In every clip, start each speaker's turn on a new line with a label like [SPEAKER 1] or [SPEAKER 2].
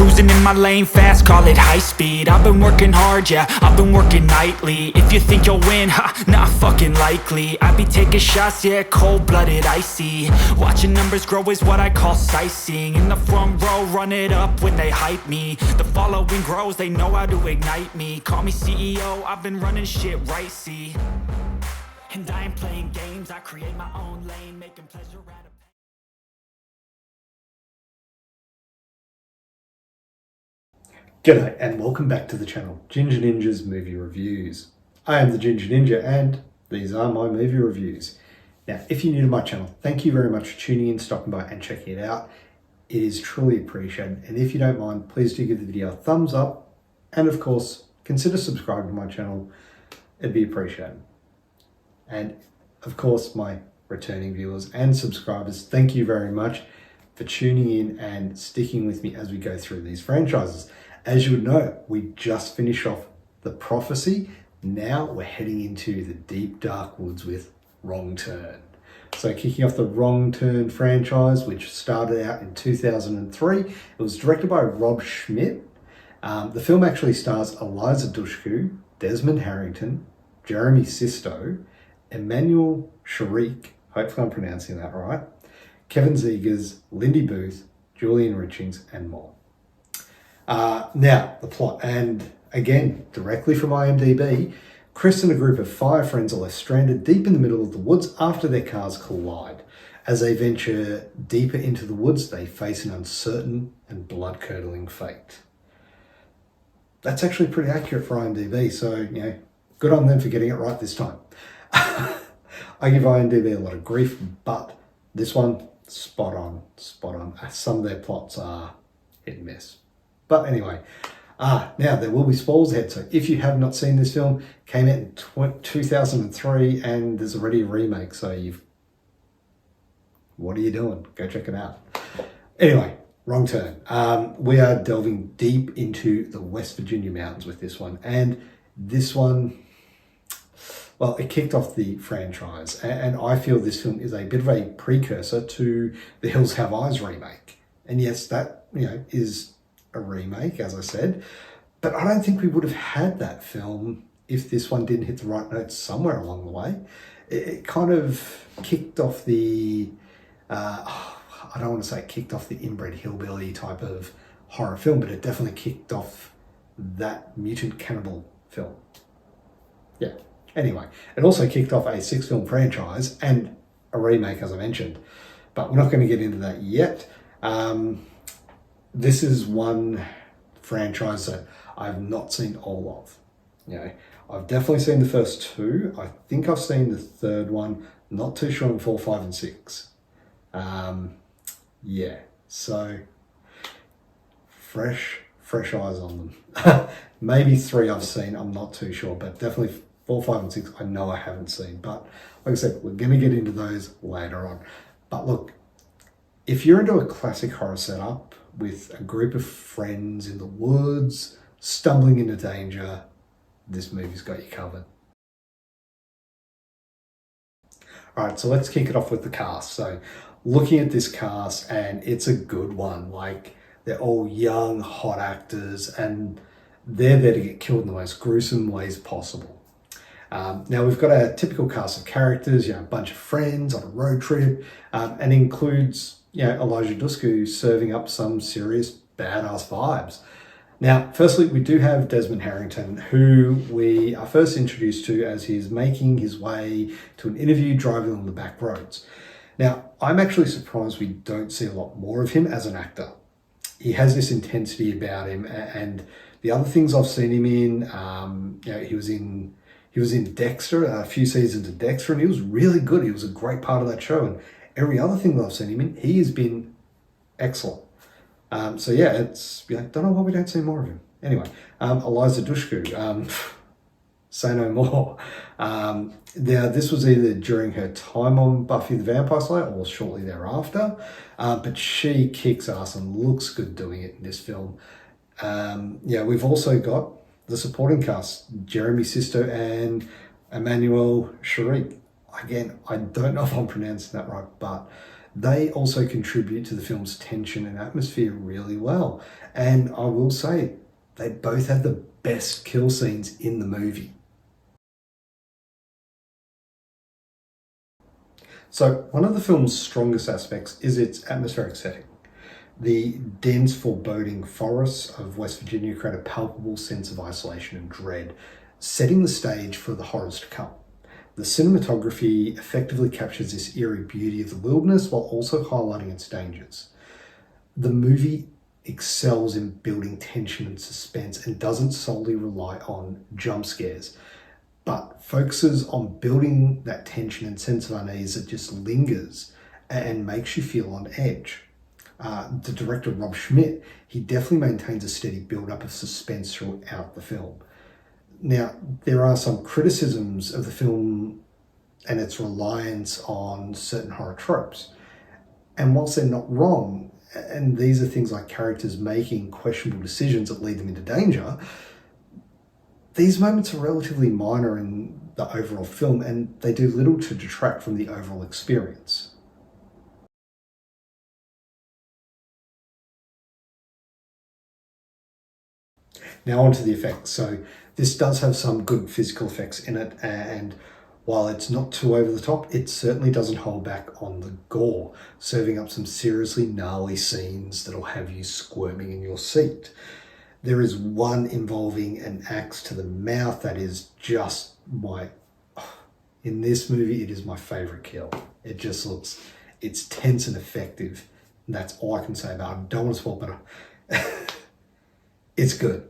[SPEAKER 1] Cruising in my lane fast, call it high speed. I've been working hard, yeah, I've been working nightly. If you think you'll win, ha, not fucking likely. I be taking shots, yeah, cold-blooded, icy. Watching numbers grow is what I call sightseeing. In the front row, run it up when they hype me. The following grows, they know how to ignite me. Call me CEO, I've been running shit right, see. And I ain't playing games, I create my own lane, making pleasure out of
[SPEAKER 2] G'day and welcome back to the channel, Ginger Ninja's Movie Reviews. I am the Ginger Ninja and these are my movie reviews. Now, if you're new to my channel, thank you very much for tuning in, stopping by and checking it out. It is truly appreciated, and if you don't mind, please do give the video a thumbs up and of course, consider subscribing to my channel. It'd be appreciated. And of course, my returning viewers and subscribers, thank you very much for tuning in and sticking with me as we go through these franchises. As you would know, we just finished off The Prophecy. Now we're heading into the deep dark woods with Wrong Turn. So kicking off the Wrong Turn franchise, which started out in 2003. It was directed by Rob Schmidt. The film actually stars Elizadushku, Desmond Harrington, Jeremysisto, emanuellechriqui, hopefully I'm pronouncing that right, Kevin Zegers, Lindy Booth, Julian Richings, and more. Now, the plot, and again, directly from IMDb, Chris and a group of 5 friends are left stranded deep in the middle of the woods after their cars collide. As they venture deeper into the woods, they face an uncertain and blood-curdling fate. That's actually pretty accurate for IMDb, so, you know, good on them for getting it right this time. I give IMDb a lot of grief, but this one, spot on, spot on. Some of their plots are hit and miss. But anyway, now there will be spoilers ahead. So if you have not seen this film, came out in 2003 and there's already a remake. So what are you doing? Go check it out. Anyway, Wrong Turn. We are delving deep into the West Virginia mountains with this one. And this one, well, it kicked off the franchise. And I feel this film is a bit of a precursor to the Hills Have Eyes remake. And yes, that, you know, is a remake, as I said, but I don't think we would have had that film if this one didn't hit the right notes somewhere along the way. It kind of kicked off the, I don't want to say kicked off the inbred hillbilly type of horror film, but it definitely kicked off that mutant cannibal film. Yeah. Anyway, it also kicked off a 6-film franchise and a remake, as I mentioned, but we're not going to get into that yet. This is one franchise that I've not seen all of. You know, I've definitely seen the first 2. I think I've seen the 3rd one. Not too sure on 4, 5, and 6. Yeah, so fresh eyes on them. Maybe 3 I've seen. I'm not too sure, but definitely 4, 5, and 6 I know I haven't seen. But like I said, we're going to get into those later on. But look, if you're into a classic horror setup with a group of friends in the woods, stumbling into danger, this movie's got you covered. All right, so let's kick it off with the cast. So looking at this cast, and it's a good one. Like, they're all young, hot actors, and they're there to get killed in the most gruesome ways possible. Now we've got a typical cast of characters, you know, a bunch of friends on a road trip, and includes, you know, elizadushku serving up some serious badass vibes. Now, firstly, we do have Desmond Harrington, who we are first introduced to as he's making his way to an interview driving on the back roads. Now, I'm actually surprised we don't see a lot more of him as an actor. He has this intensity about him, and the other things I've seen him in, you know, he was in Dexter, a few seasons of Dexter, and he was really good. He was a great part of that show, and every other thing that I've seen him in, he has been excellent. So yeah, it's, you know, don't know why we don't see more of him. Anyway, elizadushku, say no more. Now, this was either during her time on Buffy the Vampire Slayer or shortly thereafter, but she kicks ass and looks good doing it in this film. Yeah, we've also got the supporting cast, Jeremysisto and emanuellechriqui. Again, I don't know if I'm pronouncing that right, but They also contribute to the film's tension and atmosphere really well. And I will say, they both have the best kill scenes in the movie. So one of the film's strongest aspects is its atmospheric setting. The dense, foreboding forests of West Virginia create a palpable sense of isolation and dread, setting the stage for the horrors to come. The cinematography effectively captures this eerie beauty of the wilderness while also highlighting its dangers. The movie excels in building tension and suspense and doesn't solely rely on jump scares, but focuses on building that tension and sense of unease that just lingers and makes you feel on edge. The director, Rob Schmidt, he definitely maintains a steady build-up of suspense throughout the film. Now, there are some criticisms of the film and its reliance on certain horror tropes. And whilst they're not wrong, and these are things like characters making questionable decisions that lead them into danger, these moments are relatively minor in the overall film, and they do little to detract from the overall experience. Now onto the effects. So this does have some good physical effects in it, and while it's not too over the top, it certainly doesn't hold back on the gore, serving up some seriously gnarly scenes that'll have you squirming in your seat. There is one involving an axe to the mouth that is just in this movie, it is my favorite kill. It just looks, it's tense and effective. And that's all I can say about it. I don't want to spoil, but it's good.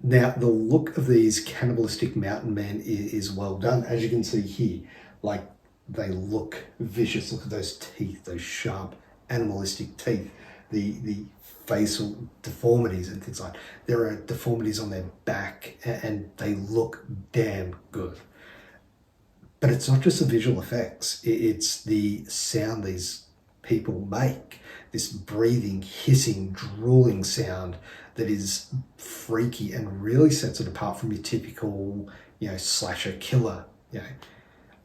[SPEAKER 2] Now, the look of these cannibalistic mountain men is well done. As you can see here, like, they look vicious. Look at those teeth, those sharp animalistic teeth, the facial deformities and things like that. There are deformities on their back and they look damn good. But it's not just the visual effects, it's the sound these people make. This breathing, hissing, drooling sound that is freaky and really sets it apart from your typical, slasher killer.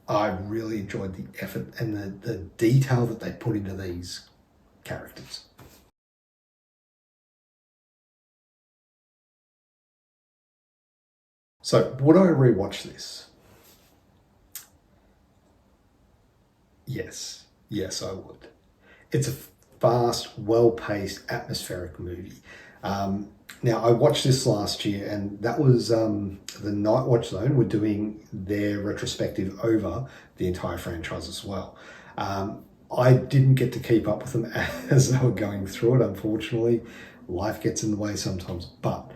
[SPEAKER 2] I really enjoyed the effort and the detail that they put into these characters. So, would I rewatch this? Yes, I would. It's a fast, well-paced, atmospheric movie. Now, I watched this last year, and that was the Night Watch Zone were doing their retrospective over the entire franchise as well. I didn't get to keep up with them as they were going through it, unfortunately. Life gets in the way sometimes, but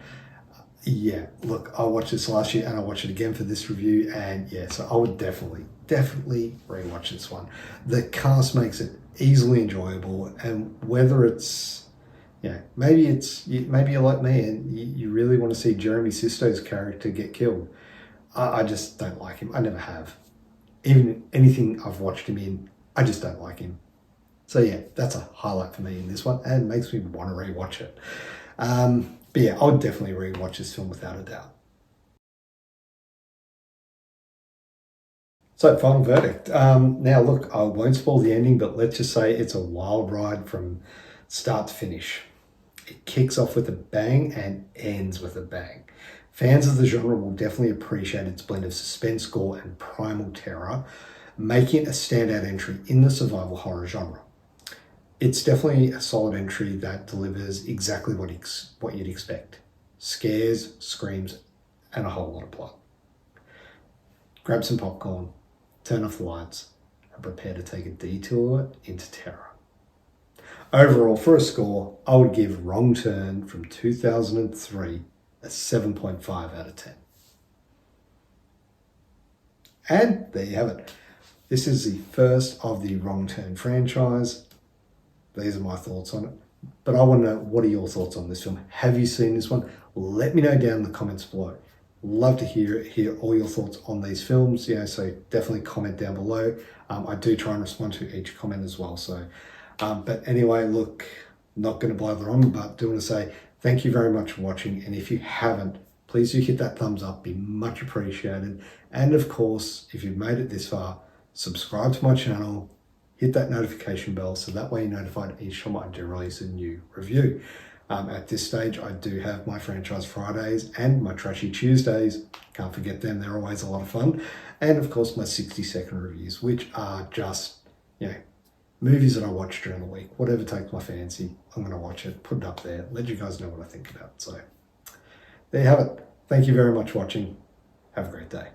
[SPEAKER 2] yeah, look, I watched this last year and I watched it again for this review, and yeah, so I would definitely rewatch this one. The cast makes it easily enjoyable, and whether it's maybe you're like me and you really want to see Jeremysisto's character get killed. I just don't like him. I never have. Even anything I've watched him in, I just don't like him. So yeah, that's a highlight for me in this one and makes me want to rewatch it. But yeah, I would definitely rewatch this film without a doubt. So, final verdict. Now look, I won't spoil the ending, but let's just say it's a wild ride from start to finish. It kicks off with a bang and ends with a bang. Fans of the genre will definitely appreciate its blend of suspense, gore, and primal terror, making it a standout entry in the survival horror genre. It's definitely a solid entry that delivers exactly what you'd expect. Scares, screams, and a whole lot of blood. Grab some popcorn, turn off the lights, and prepare to take a detour into terror. Overall, for a score, I would give Wrong Turn from 2003 a 7.5 out of 10. And there you have it. This is the first of the Wrong Turn franchise. These are my thoughts on it. But I want to know, what are your thoughts on this film? Have you seen this one? Let me know down in the comments below. Love to hear all your thoughts on these films. So definitely comment down below. I do try and respond to each comment as well. So, but anyway, look, not going to blather on, but do want to say thank you very much for watching. And if you haven't, please do hit that thumbs up, be much appreciated. And of course, if you've made it this far, subscribe to my channel hit that notification bell so that way you're notified each time I do release a new review. At this stage, I do have my Franchise Fridays and my Trashy Tuesdays. Can't forget them, they're always a lot of fun. And of course, my 60-second reviews, which are just, movies that I watch during the week. Whatever takes my fancy, I'm going to watch it, put it up there, let you guys know what I think about it. So there you have it. Thank you very much for watching. Have a great day.